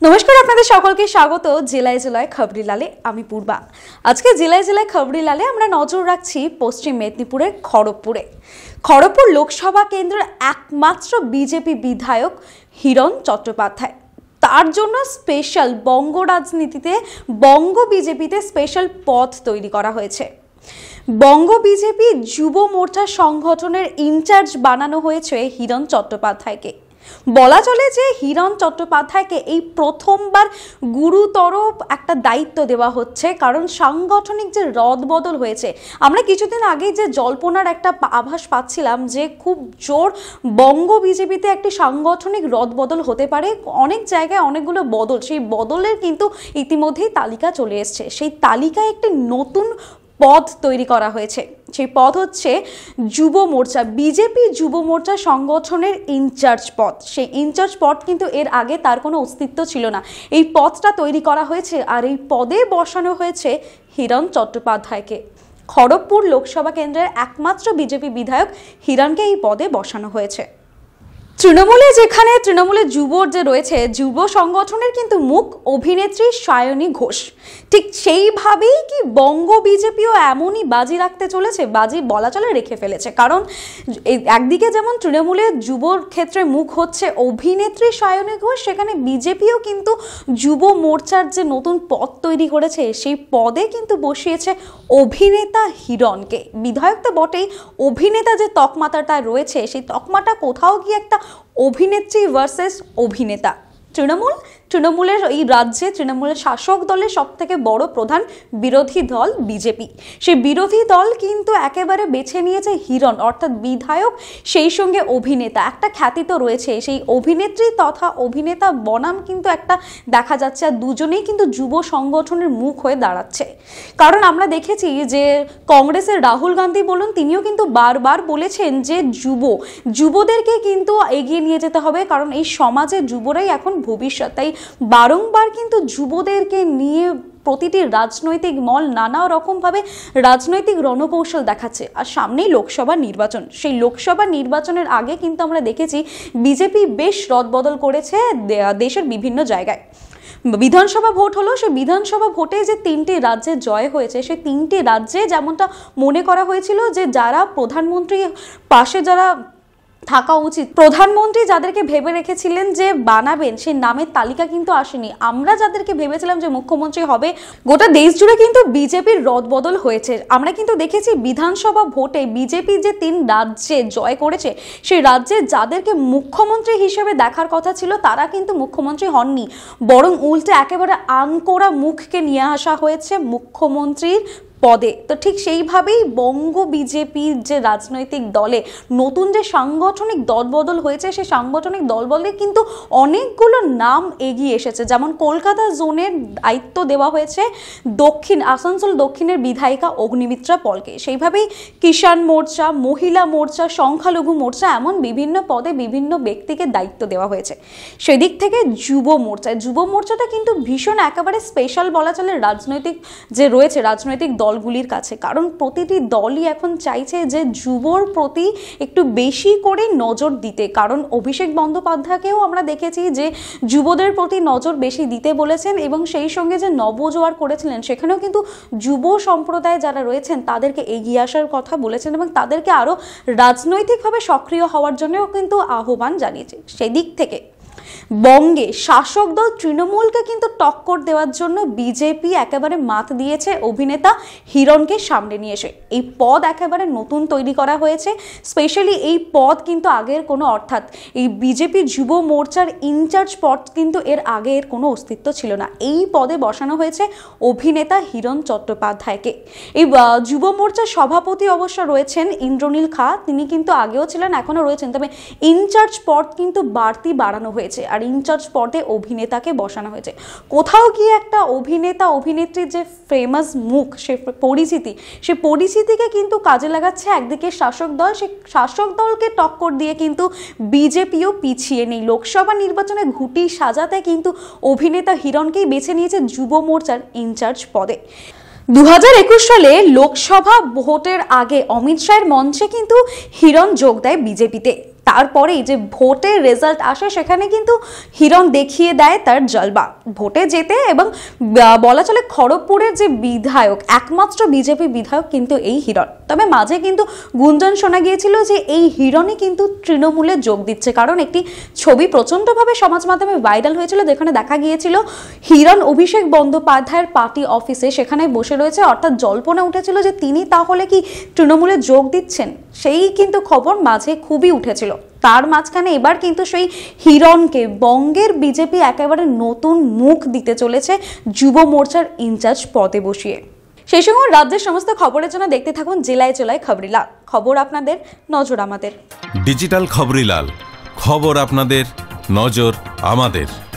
নমস্কার, আপনাদের সকলকে স্বাগত জেলায় জেলায় খবরিলালে। আমি পূর্বা। আজকে জেলায় জেলায় খবরিলালে আমরা নজর রাখছি পশ্চিম মেদিনীপুরের খড়গপুর লোকসভা কেন্দ্রের একমাত্র বিজেপি বিধায়ক হিরণ চট্টোপাধ্যায়। তার জন্য স্পেশাল বঙ্গ বিজেপিতে স্পেশাল পদ তৈরি করা হয়েছে। বঙ্গ বিজেপি যুব মোর্চা সংগঠনের ইনচার্জ বানানো হয়েছে হিরণ চট্টোপাধ্যায়কে। বলা চলে যে হিরণ চট্টোপাধ্যায়কে এই প্রথমবার গুরুতর একটা দায়িত্ব দেওয়া হচ্ছে, কারণ সাংগঠনিক যে রদবদল হয়েছে, আমরা কিছুদিন আগে যে জল্পনার একটা আভাস পাচ্ছিলাম যে খুব জোর বঙ্গ বিজেপিতে একটি সাংগঠনিক রদবদল হতে পারে, অনেক জায়গায় অনেকগুলো বদল, সেই বদলের কিন্তু ইতিমধ্যেই তালিকা চলে এসছে। সেই তালিকায় একটি নতুন পদ তৈরি করা হয়েছে। সেই পদ হচ্ছে যুব মোর্চা, বিজেপি যুব মোর্চা সংগঠনের ইনচার্জ পদ। সেই ইনচার্জ পদ কিন্তু এর আগে তার কোনো অস্তিত্ব ছিল না। এই পদটা তৈরি করা হয়েছে আর এই পদে বসানো হয়েছে হিরণ চট্টোপাধ্যায়কে। খড়গপুর লোকসভা কেন্দ্রের একমাত্র বিজেপি বিধায়ক হিরণকে এই পদে বসানো হয়েছে। তৃণমূলের যুব সংগঠনের কিন্তু মুখ অভিনেত্রী সায়নী ঘোষ। ঠিক সেইভাবেই কি বঙ্গ বিজেপিও এমনই বাজি রাখতে চলেছে, বাজি বলা চলে রেখে ফেলেছে। কারণ একদিকে যেমন তৃণমূলের যুবর ক্ষেত্রে মুখ হচ্ছে অভিনেত্রী সায়নী ঘোষ, সেখানে বিজেপিও কিন্তু যুব মোর্চার যে নতুন পদ তৈরি করেছে সেই পদে কিন্তু বসিয়েছে অভিনেতা হিরণকে। বিধায়ক তো বটেই, অভিনেতা যে তকমাতাটা রয়েছে সেই তকমাটা কোথাও গিয়ে একটা অভিনেত্রী ভার্সেস অভিনেতা। তৃণমূলের এই রাজ্যে তৃণমূলের শাসক দলের সব থেকে বড় প্রধান বিরোধী দল বিজেপি। সেই বিরোধী দল কিন্তু একেবারে বেছে নিয়েছে হিরণ, অর্থাৎ বিধায়ক, সেই সঙ্গে অভিনেতা। একটা খ্যাতি তো রয়েছে, সেই অভিনেত্রী তথা অভিনেতা বনাম কিন্তু একটা দেখা যাচ্ছে, আর দুজনেই কিন্তু যুব সংগঠনের মুখ হয়ে দাঁড়াচ্ছে। কারণ আমরা দেখেছি যে কংগ্রেসের রাহুল গান্ধী বলুন, তিনিও কিন্তু বারবার বলেছেন যে যুবদেরকে কিন্তু এগিয়ে নিয়ে যেতে হবে, কারণ এই সমাজে যুবরাই এখন ভবিষ্যৎ। তাই বারংবার কিন্তু যুবদেরকে নিয়ে প্রতিটি রাজনৈতিক মল নানা রকমভাবে রাজনৈতিক রণকৌশল দেখাচ্ছে। আর সামনেই লোকসভা নির্বাচন, সেই লোকসভা নির্বাচনের আগে কিন্তু আমরা দেখেছি বিজেপি বেশ রদবদল করেছে দেশের বিভিন্ন জায়গায়। বিধানসভা ভোট হলো, সেই বিধানসভা ভোটে যে 3টি রাজ্যে জয় হয়েছে, সেই 3টি রাজ্যে যেমনটা মনে করা হয়েছিল যে যারা প্রধানমন্ত্রী পাশে যারা থাকা উচিত, প্রধানমন্ত্রী যাদেরকে ভেবে রেখেছিলেন যে বানাবেন, সেই নামের তালিকা কিন্তু আসেনি। আমরা যাদেরকে ভেবেছিলাম যে মুখ্যমন্ত্রী হবে, গোটা দেশ জুড়ে কিন্তু বিজেপির রদবদল হয়েছে। আমরা কিন্তু দেখেছি বিধানসভা ভোটে বিজেপি যে 3 রাজ্যে জয় করেছে, সেই রাজ্যে যাদেরকে মুখ্যমন্ত্রী হিসেবে দেখার কথা ছিল তারা কিন্তু মুখ্যমন্ত্রী হননি, বরং উল্টে একেবারে আনকোড়া মুখকে নিয়ে আসা হয়েছে মুখ্যমন্ত্রীর পদে। তো ঠিক সেইভাবেই বঙ্গ বিজেপির যে রাজনৈতিক দলে নতুন যে সাংগঠনিক দলবদল হয়েছে, সেই সাংগঠনিক দলবদলে কিন্তু অনেকগুলো নাম এগিয়ে এসেছে। যেমন কলকাতা জোনের দায়িত্ব দেওয়া হয়েছে আসানসোল দক্ষিণের বিধায়িকা অগ্নিমিত্রা পলকে। সেইভাবেই কিষাণ মোর্চা, মহিলা মোর্চা, সংখ্যালঘু মোর্চা, এমন বিভিন্ন পদে বিভিন্ন ব্যক্তিকে দায়িত্ব দেওয়া হয়েছে। সেদিক থেকে যুব মোর্চাটা কিন্তু ভীষণ একেবারে স্পেশাল বলা চলে রাজনৈতিক দলগুলির কাছে। কারণ প্রতিটি দলই এখন চাইছে যে যুবর প্রতি একটু বেশি করে নজর দিতে। কারণ অভিষেক বন্দ্যোপাধ্যায়কেও আমরা দেখেছি যে যুবদের প্রতি নজর বেশি দিতে বলেছেন, এবং সেই সঙ্গে যে নবজোয়ার করেছিলেন সেখানেও কিন্তু যুব সম্প্রদায় যারা রয়েছেন তাদেরকে এগিয়ে আসার কথা বলেছেন এবং তাদেরকে আরও রাজনৈতিকভাবে সক্রিয় হওয়ার জন্যও কিন্তু আহ্বান জানিয়েছে। সেদিক থেকে বঙ্গে শাসক দল তৃণমূলকে কিন্তু টক্কর দেওয়ার জন্য বিজেপি একেবারে মাত দিয়েছে অভিনেতা হিরণকে সামনে নিয়ে এসে। এই পদ একেবারে নতুন তৈরি করা হয়েছে। স্পেশালি এই পদ কিন্তু আগের কোনো, অর্থাৎ এই বিজেপি যুব মোর্চার ইনচার্জ পদ কিন্তু এর আগে এর কোনো অস্তিত্ব ছিল না। এই পদে বসানো হয়েছে অভিনেতা হিরণ চট্টোপাধ্যায়কে। এই যুব মোর্চার সভাপতি অবশ্য রয়েছেন ইন্দ্রনীল খা, তিনি কিন্তু আগেও ছিলেন, এখনও রয়েছেন, তবে ইনচার্জ পদ কিন্তু বাড়ানো হয়েছে আর ইনচার্জ পদে অভিনেতাকে বসানো হয়েছে। কোথাও গিয়ে একটা অভিনেত্রীর যে ফেমাস মুখ, সে পরিচিতিকে কিন্তু কাজে লাগাচ্ছে একদিকে শাসক দল। সে শাসক দলকে টক্কর দিয়ে কিন্তু বিজেপিও পিছিয়ে নেই। লোকসভা নির্বাচনে ঘুঁটি সাজাতে কিন্তু অভিনেতা হিরণকেই বেছে নিয়েছে যুব মোর্চার ইনচার্জ পদে। 2021 সালে লোকসভা ভোটের আগে অমিত শাহের মঞ্চে কিন্তু হিরণ যোগ দেয় বিজেপিতে। তারপরেই যে ভোটের রেজাল্ট আসে সেখানে কিন্তু হিরণ দেখিয়ে দেয় তার জলবা। ভোটে যেতে এবং বলা চলে খড়গপুরের যে বিধায়ক, একমাত্র বিজেপি বিধায়ক কিন্তু এই হিরণ। তবে মাঝে কিন্তু গুঞ্জন শোনা গিয়েছিল যে এই হিরণই কিন্তু তৃণমূলে যোগ দিচ্ছে, কারণ একটি ছবি প্রচণ্ডভাবে সমাজ মাধ্যমে ভাইরাল হয়েছিল যেখানে দেখা গিয়েছিল হিরণ অভিষেক বন্দ্যোপাধ্যায়ের পার্টি অফিসে সেখানে বসে রয়েছে, অর্থাৎ জল্পনা উঠেছিল যে তিনি তাহলে কি তৃণমূলে যোগ দিচ্ছেন, সেই কিন্তু খবর মাঝে খুবই উঠেছিল। তার মাঝখানে এবার কিন্তু সেই হিরণকে বঙ্গের বিজেপি একেবারে নতুন মুখ দিতে চলেছে যুব মোর্চার ইনচার্জ পদে বসিয়ে। সেই সঙ্গে রাজ্যের সমস্ত খবরের জন্য দেখতে থাকুন জেলায় জেলায় খবরিলাল। খবর আপনাদের, নজর আমাদের। ডিজিটাল খবরিলাল, খবর আপনাদের, নজর আমাদের।